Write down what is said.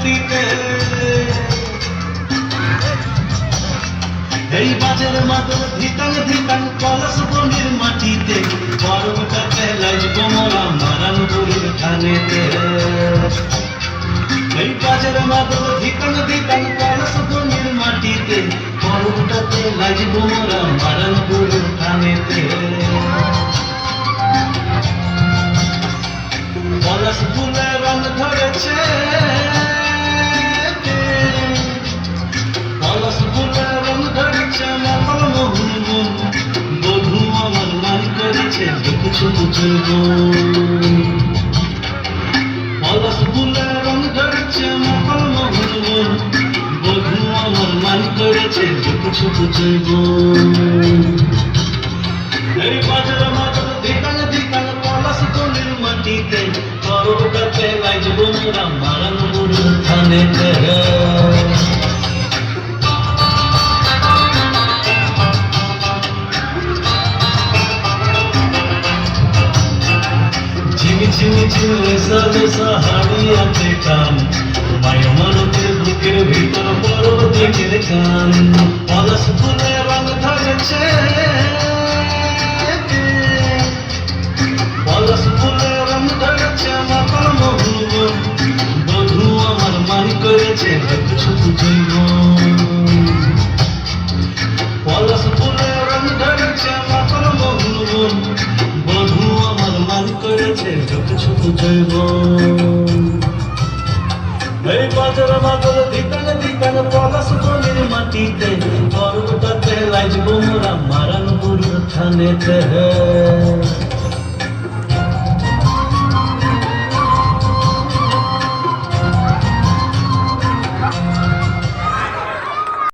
নদীতে এই বাজের মাদল ধিকাং ধিকাং কলস বনির মাটিতে বরফটাতে লাইব মোরা মারান বুড়ির খানেতে এই বাজের মাদল ধিকাং ধিকাং কলস বনির মাটিতে বরফটাতে লাইব মোরা মারান বুড়ির খানেতে পলাশ ফুলে রং ধরেছে পলাশ ফুলে রং ধরেছে মকল মোহন মন বধূ আমার মান করেছে কিছু বুঝব পলাশ ফুলে রং ধরেছে মকল মোহন মন বধূ আমার মান করেছে কিছু বুঝব এই বাজার মাদল ধিকাং ধিকাং পলাশ তলির মাটিতে বরফটাতে লাইব মোরা মারান বুড়ির খানেতে ঝিমি ঝিমি ঝিমলেসা লেসা হাড়িয়াতে টান মায়া মানবের বুকের ভিতর বরফ দেখে কান পলাশ ফুলে রং ধরেছে পলাশ ফুলে রং ধরেছে মকল মোহন বধূ আমার মান করেছে কিছু বুঝব পলাশ ফুলে রং ধরেছে মকল মোহন বধূ আমার মান করেছে কিছু বুঝব এই বাজার মাদল ধিকাং ধিকাং পলাশ বনির মাটিতে বরফটাতে লাইব মোরা মারান বুড়ির খানেতে